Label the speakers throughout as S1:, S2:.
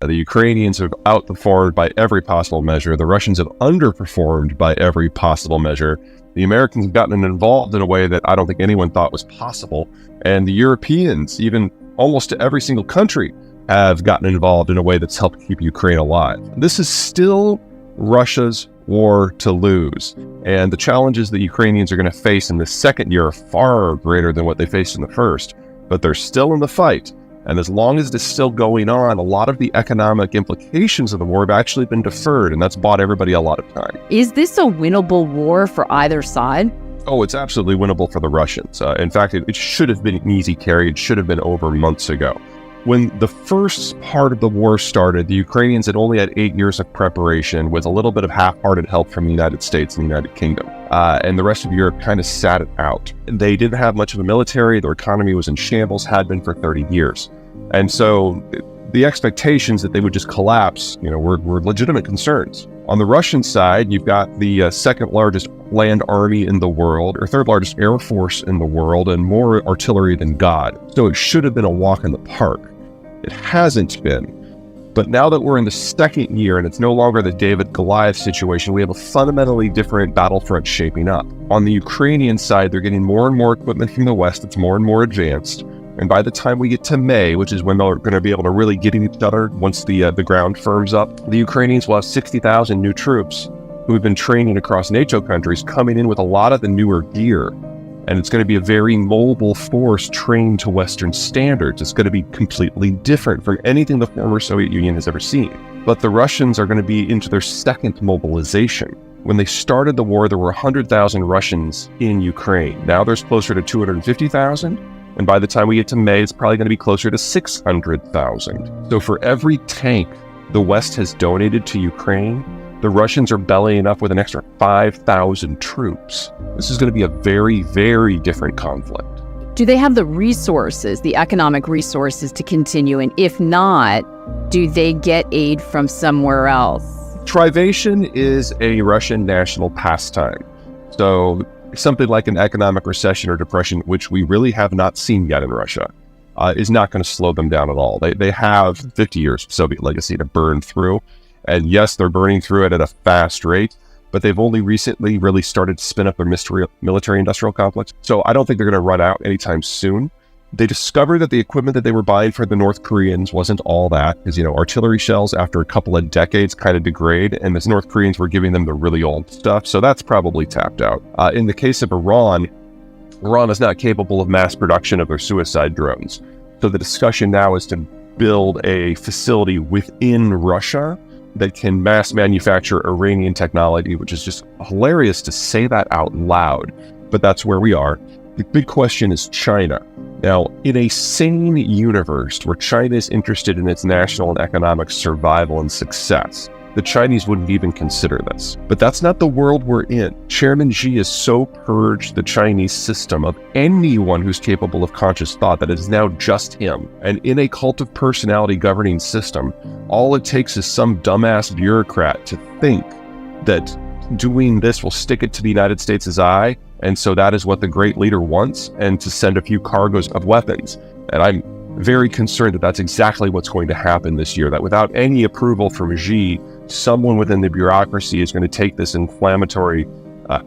S1: The Ukrainians have outperformed by every possible measure. The Russians have underperformed by every possible measure. The Americans have gotten involved in a way that I don't think anyone thought was possible. And the Europeans, even almost to every single country, have gotten involved in a way that's helped keep Ukraine alive. This is still Russia's war to lose. And the challenges that Ukrainians are going to face in the second year are far greater than what they faced in the first. But they're still in the fight. And as long as it's still going on, a lot of the economic implications of the war have actually been deferred, and that's bought everybody a lot of time.
S2: Is this a winnable war for either side?
S1: Oh, it's absolutely winnable for the Russians. In fact, it should have been an easy carry. It should have been over months ago. When the first part of the war started, the Ukrainians had only had 8 years of preparation with a little bit of half-hearted help from the United States and the United Kingdom. And the rest of Europe kind of sat it out. They didn't have much of a military. Their economy was in shambles, had been for 30 years. And so the expectations that they would just collapse, were legitimate concerns. On the Russian side, you've got the second largest land army in the world, or third largest air force in the world, and more artillery than God. So it should have been a walk in the park. It hasn't been. But now that we're in the second year and it's no longer the David-Goliath situation, we have a fundamentally different battlefront shaping up. On the Ukrainian side, they're getting more and more equipment from the West that's more and more advanced. And by the time we get to May, which is when they're going to be able to really get at each other once the ground firms up, the Ukrainians will have 60,000 new troops who have been training across NATO countries coming in with a lot of the newer gear. And it's going to be a very mobile force trained to Western standards. It's going to be completely different from anything the former Soviet Union has ever seen. But the Russians are going to be into their second mobilization. When they started the war, there were 100,000 Russians in Ukraine. Now there's closer to 250,000. And by the time we get to May, it's probably going to be closer to 600,000. So for every tank the West has donated to Ukraine, the Russians are bellying up with an extra 5,000 troops. This is going to be a very, very different conflict.
S2: Do they have the resources, the economic resources to continue? And if not, do they get aid from somewhere else?
S1: Privation is a Russian national pastime. So something like an economic recession or depression, which we really have not seen yet in Russia, is not going to slow them down at all. They have 50 years of Soviet legacy to burn through. And yes, they're burning through it at a fast rate, but they've only recently really started to spin up their military-industrial complex. So I don't think they're going to run out anytime soon. They discovered that the equipment that they were buying for the North Koreans wasn't all that, because, artillery shells after a couple of decades kind of degrade, and the North Koreans were giving them the really old stuff. So that's probably tapped out. In the case of Iran is not capable of mass production of their suicide drones. So the discussion now is to build a facility within Russia that can mass manufacture Iranian technology, which is just hilarious to say that out loud, but that's where we are. The big question is China. Now, in a sane universe where China is interested in its national and economic survival and success, the Chinese wouldn't even consider this. But that's not the world we're in. Chairman Xi has so purged the Chinese system of anyone who's capable of conscious thought that it is now just him. And in a cult of personality governing system, all it takes is some dumbass bureaucrat to think that doing this will stick it to the United States' eye, and so that is what the great leader wants, and to send a few cargoes of weapons. And I'm very concerned that that's exactly what's going to happen this year, that without any approval from Xi, someone within the bureaucracy is going to take this inflammatory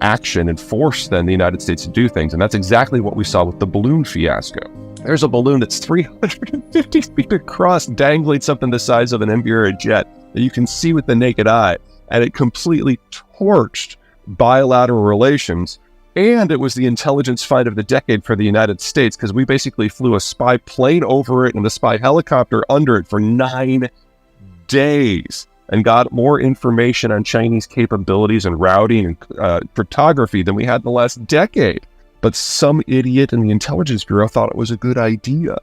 S1: action and force then the United States to do things. And that's exactly what we saw with the balloon fiasco. There's a balloon that's 350 feet across, dangling something the size of an Embraer jet that you can see with the naked eye, and it completely torched bilateral relations. And it was the intelligence find of the decade for the United States, because we basically flew a spy plane over it and a spy helicopter under it for 9 days and got more information on Chinese capabilities and routing and cryptography than we had in the last decade. But some idiot in the Intelligence Bureau thought it was a good idea.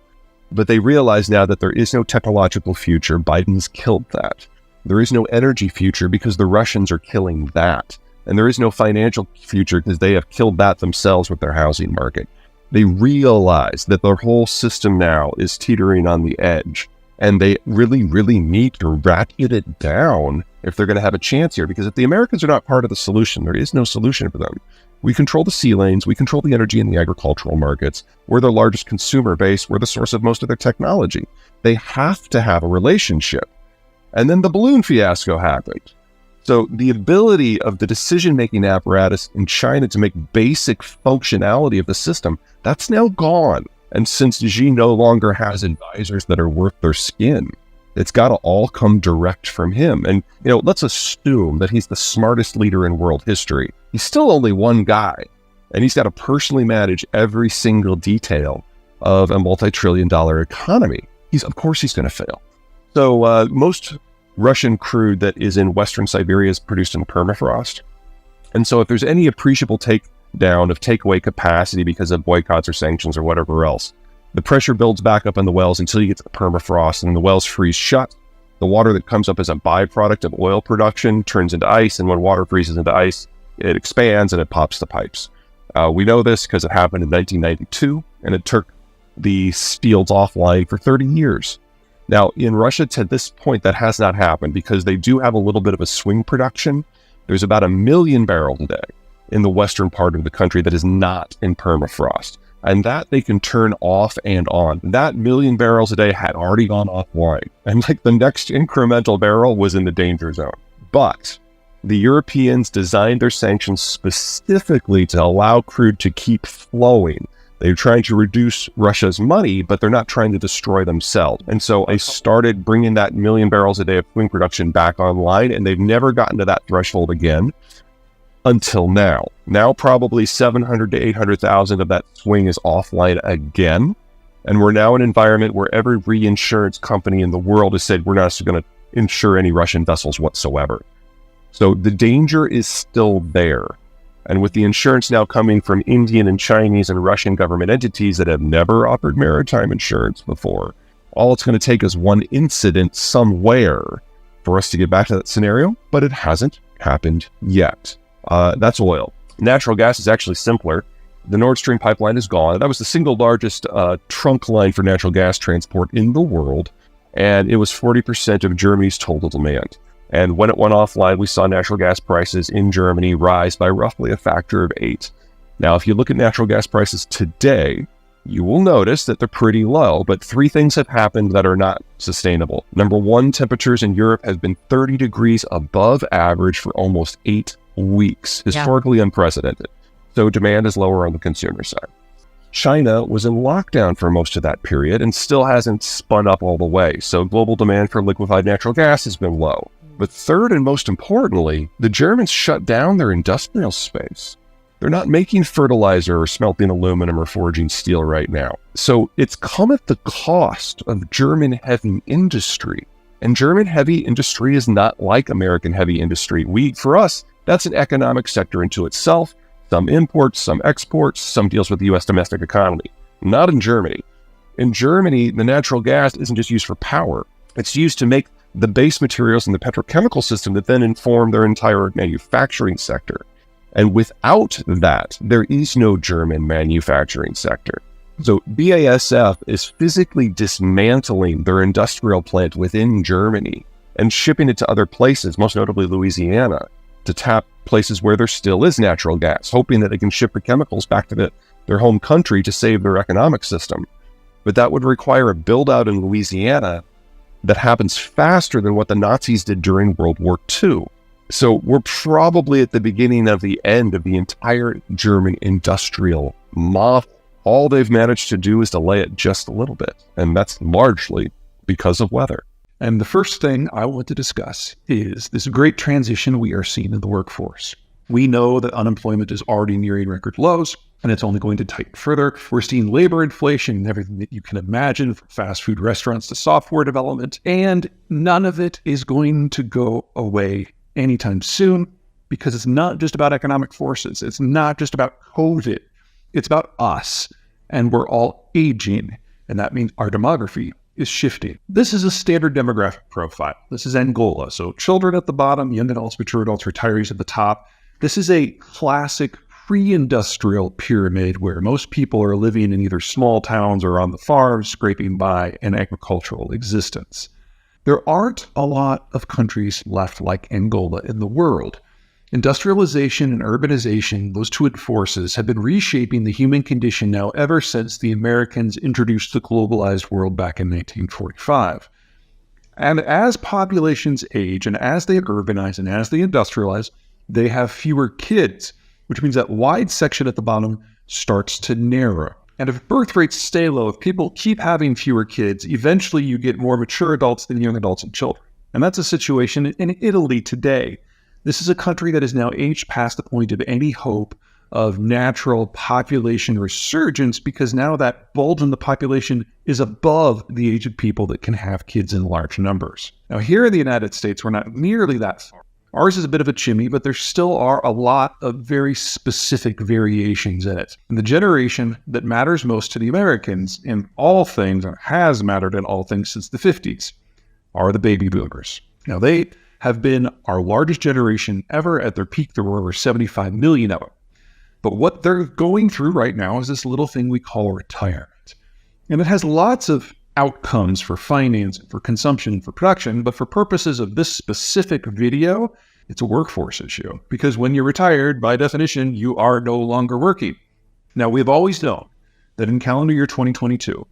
S1: But they realize now that there is no technological future. Biden's killed that. There is no energy future because the Russians are killing that. And there is no financial future because they have killed that themselves with their housing market. They realize that their whole system now is teetering on the edge. And they really, really need to ratchet it down if they're going to have a chance here. Because if the Americans are not part of the solution, there is no solution for them. We control the sea lanes. We control the energy in the agricultural markets. We're their largest consumer base. We're the source of most of their technology. They have to have a relationship. And then the balloon fiasco happened. So the ability of the decision-making apparatus in China to make basic functionality of the system, that's now gone. And since Xi no longer has advisors that are worth their skin, it's got to all come direct from him. And, let's assume that he's the smartest leader in world history. He's still only one guy, and he's got to personally manage every single detail of a multi-trillion-dollar economy. Of course he's going to fail. So most Russian crude that is in Western Siberia is produced in permafrost. And so if there's any appreciable takedown of takeaway capacity because of boycotts or sanctions or whatever else, the pressure builds back up in the wells until you get to the permafrost, and the wells freeze shut. The water that comes up as a byproduct of oil production turns into ice, and when water freezes into ice, it expands and it pops the pipes. We know this because it happened in 1992, and it took the fields offline for 30 years. Now, in Russia, to this point, that has not happened because they do have a little bit of a swing production. There's about 1 million barrels a day in the western part of the country that is not in permafrost. And that they can turn off and on. That 1 million barrels a day had already gone offline. And the next incremental barrel was in the danger zone. But the Europeans designed their sanctions specifically to allow crude to keep flowing. They're trying to reduce Russia's money, but they're not trying to destroy themselves. And so they started bringing that 1 million barrels a day of swing production back online, and they've never gotten to that threshold again. Until now. Now probably 700 to 800,000 of that swing is offline again. And we're now in an environment where every reinsurance company in the world has said we're not going to insure any Russian vessels whatsoever. So the danger is still there. And with the insurance now coming from Indian and Chinese and Russian government entities that have never offered maritime insurance before, all it's going to take is one incident somewhere for us to get back to that scenario, but it hasn't happened yet. That's oil. Natural gas is actually simpler. The Nord Stream pipeline is gone. That was the single largest trunk line for natural gas transport in the world, and it was 40% of Germany's total demand. And when it went offline, we saw natural gas prices in Germany rise by roughly a factor of 8. Now, if you look at natural gas prices today, you will notice that they're pretty low, but 3 things have happened that are not sustainable. Number 1, temperatures in Europe have been 30 degrees above average for almost 8 weeks, historically unprecedented. So demand is lower on the consumer side. China was in lockdown for most of that period and still hasn't spun up all the way. So global demand for liquefied natural gas has been low. But third and most importantly, the Germans shut down their industrial space. They're not making fertilizer or smelting aluminum or forging steel right now. So it's come at the cost of German heavy industry. And German heavy industry is not like American heavy industry. For us, that's an economic sector into itself. Some imports, some exports, some deals with the U.S. domestic economy. Not in Germany. In Germany, the natural gas isn't just used for power. It's used to make the base materials in the petrochemical system that then inform their entire manufacturing sector. And without that, there is no German manufacturing sector. So BASF is physically dismantling their industrial plant within Germany and shipping it to other places, most notably Louisiana, to tap places where there still is natural gas, hoping that they can ship the chemicals back to their home country to save their economic system. But that would require a build out in Louisiana that happens faster than what the Nazis did during World War II. So we're probably at the beginning of the end of the entire German industrial model. All they've managed to do is delay it just a little bit, and that's largely because of weather.
S3: And the first thing I want to discuss is this great transition we are seeing in the workforce. We know that unemployment is already nearing record lows, and it's only going to tighten further. We're seeing labor inflation and everything that you can imagine, from fast food restaurants to software development, and none of it is going to go away anytime soon, because it's not just about economic forces. It's not just about COVID. It's about us, and we're all aging, and that means our demography is shifting. This is a standard demographic profile. This is Angola. So children at the bottom, young adults, mature adults, retirees at the top. This is a classic pre-industrial pyramid where most people are living in either small towns or on the farms, scraping by an agricultural existence. There aren't a lot of countries left like Angola in the world. Industrialization and urbanization, those two forces, have been reshaping the human condition now ever since the Americans introduced the globalized world back in 1945. And as populations age and as they urbanize and as they industrialize, they have fewer kids, which means that wide section at the bottom starts to narrow. And if birth rates stay low, if people keep having fewer kids, eventually you get more mature adults than young adults and children. And that's a situation in Italy today. This is a country that has now aged past the point of any hope of natural population resurgence, because now that bulge in the population is above the age of people that can have kids in large numbers. Now, here in the United States, we're not nearly that far. Ours is a bit of a chimney, but there still are a lot of very specific variations in it. And the generation that matters most to the Americans in all things, and has mattered in all things since the 50s, are the baby boomers. Now, they have been our largest generation ever. At their peak, there were over 75 million of them. But what they're going through right now is this little thing we call retirement. And it has lots of outcomes for finance, for consumption, for production. But for purposes of this specific video, it's a workforce issue. Because when you're retired, by definition, you are no longer working. Now, we've always known that in calendar year 2022,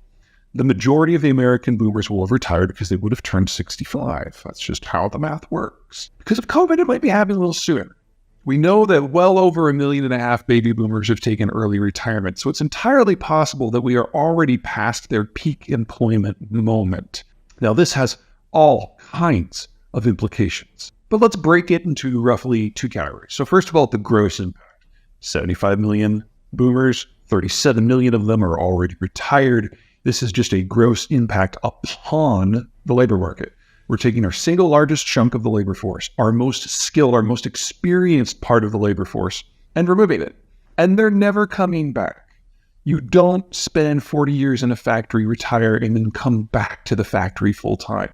S3: the majority of the American boomers will have retired because they would have turned 65. That's just how the math works. Because of COVID, it might be happening a little sooner. We know that well over 1.5 million baby boomers have taken early retirement, so it's entirely possible that we are already past their peak employment moment. Now, this has all kinds of implications, but let's break it into roughly two categories. So first of all, the gross impact. 75 million boomers, 37 million of them are already retired. This is just a gross impact upon the labor market. We're taking our single largest chunk of the labor force, our most skilled, our most experienced part of the labor force, and removing it. And they're never coming back. You don't spend 40 years in a factory, retire, and then come back to the factory full time.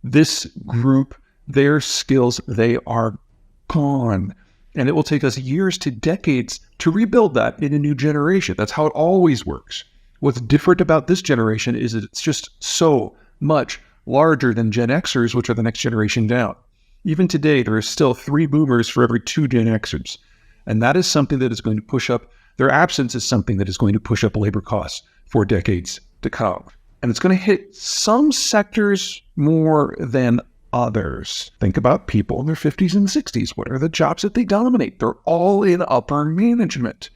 S3: This group, their skills, they are gone. And it will take us years to decades to rebuild that in a new generation. That's how it always works. What's different about this generation is that it's just so much larger than Gen Xers, which are the next generation down. Even today, there are still 3 boomers for every 2 Gen Xers. And that is something that is going to push up, their absence is something that is going to push up labor costs for decades to come. And it's going to hit some sectors more than others. Think about people in their 50s and 60s. What are the jobs that they dominate? They're all in upper management.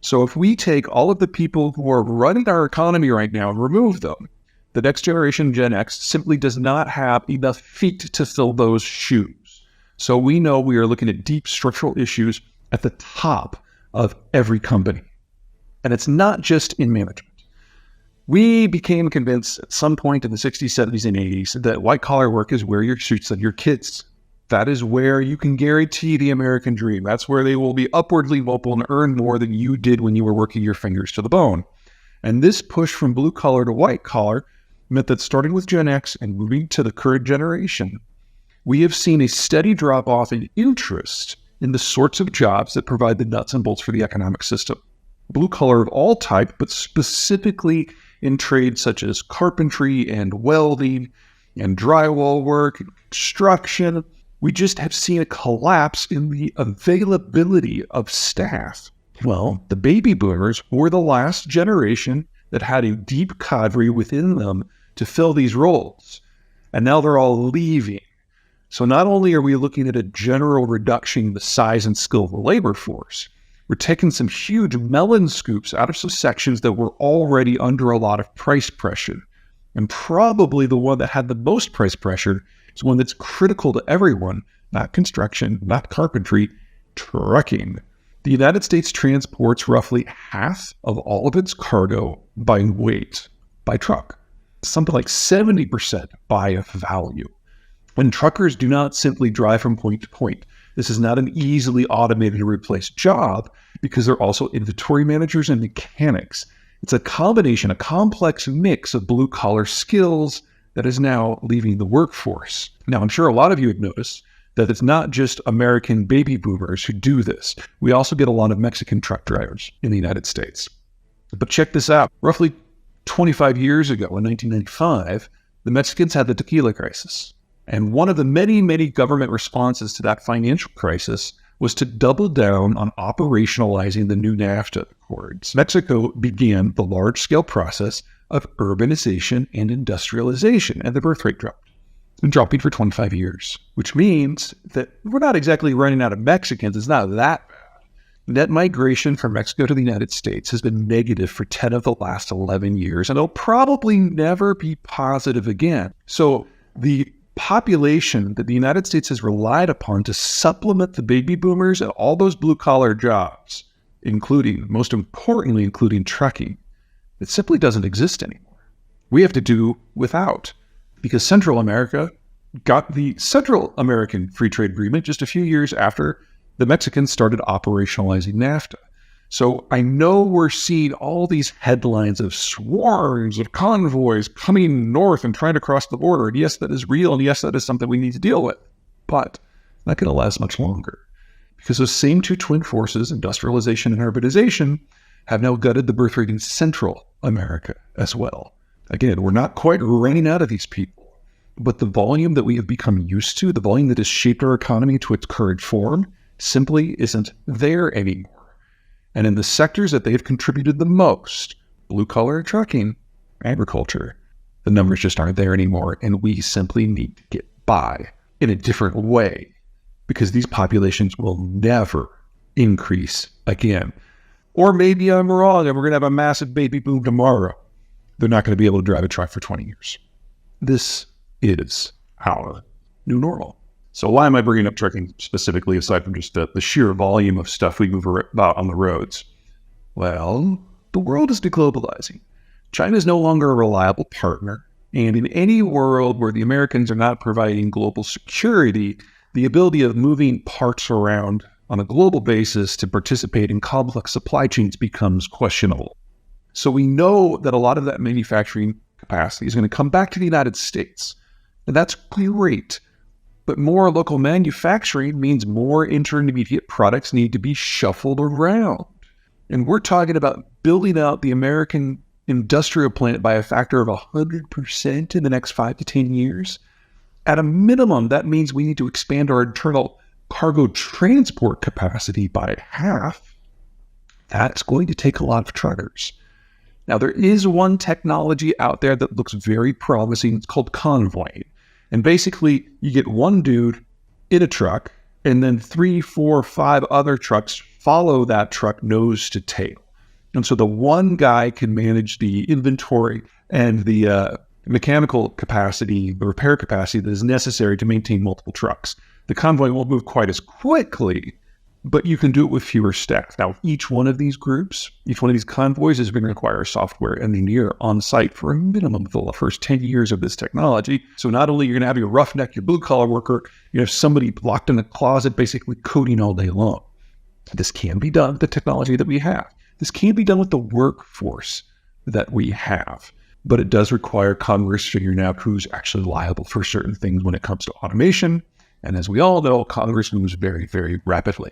S3: So if we take all of the people who are running our economy right now and remove them, the next generation, Gen X, simply does not have enough feet to fill those shoes. So we know we are looking at deep structural issues at the top of every company. And it's not just in management. We became convinced at some point in the 60s, 70s, and 80s that white-collar work is where your suits and your kids. That is where you can guarantee the American dream. That's where they will be upwardly mobile and earn more than you did when you were working your fingers to the bone. And this push from blue-collar to white-collar meant that starting with Gen X and moving to the current generation, we have seen a steady drop-off in interest in the sorts of jobs that provide the nuts and bolts for the economic system. Blue-collar of all type, but specifically in trades such as carpentry and welding and drywall work and construction. We just have seen a collapse in the availability of staff. Well, the baby boomers were the last generation that had a deep cadre within them to fill these roles. And now they're all leaving. So not only are we looking at a general reduction in the size and skill of the labor force, we're taking some huge melon scoops out of some sections that were already under a lot of price pressure. And probably the one that had the most price pressure is one that's critical to everyone, not construction, not carpentry, trucking. The United States transports roughly half of all of its cargo by weight, by truck. Something like 70% by value. And truckers do not simply drive from point to point. This is not an easily automated and replaced job because they're also inventory managers and mechanics. It's a combination, a complex mix of blue-collar skills that is now leaving the workforce. Now, I'm sure a lot of you have noticed that it's not just American baby boomers who do this. We also get a lot of Mexican truck drivers in the United States. But check this out. Roughly 25 years ago, in 1995, the Mexicans had the tequila crisis. And one of the many, many government responses to that financial crisis was to double down on operationalizing the new NAFTA accords. Mexico began the large-scale process of urbanization and industrialization, and the birth rate dropped. It's been dropping for 25 years, which means that we're not exactly running out of Mexicans. It's not that bad. Net migration from Mexico to the United States has been negative for 10 of the last 11 years, and it'll probably never be positive again. So the population that the United States has relied upon to supplement the baby boomers and all those blue-collar jobs, most importantly, including trucking, it simply doesn't exist anymore. We have to do without, because Central America got the Central American Free Trade Agreement just a few years after the Mexicans started operationalizing NAFTA. So I know we're seeing all these headlines of swarms of convoys coming north and trying to cross the border. And yes, that is real. And yes, that is something we need to deal with. But it's not going to last much longer, because those same two twin forces, industrialization and urbanization, have now gutted the birth rate in Central America as well. Again, we're not quite running out of these people, but the volume that we have become used to, the volume that has shaped our economy to its current form, simply isn't there anymore. And in the sectors that they've contributed the most, blue-collar trucking, agriculture, the numbers just aren't there anymore, and we simply need to get by in a different way, because these populations will never increase again. Or maybe I'm wrong, and we're going to have a massive baby boom tomorrow. They're not going to be able to drive a truck for 20 years. This is our new normal. So why am I bringing up trucking specifically, aside from just the sheer volume of stuff we move about on the roads? Well, the world is deglobalizing. China is no longer a reliable partner. And in any world where the Americans are not providing global security, the ability of moving parts around on a global basis to participate in complex supply chains becomes questionable. So we know that a lot of that manufacturing capacity is going to come back to the United States. And that's great. But more local manufacturing means more intermediate products need to be shuffled around. And we're talking about building out the American industrial plant by a factor of 100% in the next 5 to 10 years. At a minimum, that means we need to expand our internal cargo transport capacity by half. That's going to take a lot of truckers. Now, there is one technology out there that looks very promising. It's called convoying. And basically, you get one dude in a truck, and then 3, 4, 5 other trucks follow that truck nose to tail. And so the one guy can manage the inventory and the mechanical capacity, the repair capacity that is necessary to maintain multiple trucks. The convoy won't move quite as quickly, but you can do it with fewer staff. Now, each one of these groups, each one of these convoys is going to require a software engineer on site for a minimum of the first 10 years of this technology. So not only you're going to have your roughneck, your blue-collar worker, you have somebody locked in a closet basically coding all day long. This can be done with the technology that we have. This can be done with the workforce that we have. But it does require Congress figuring out who's actually liable for certain things when it comes to automation. And as we all know, Congress moves very, very rapidly.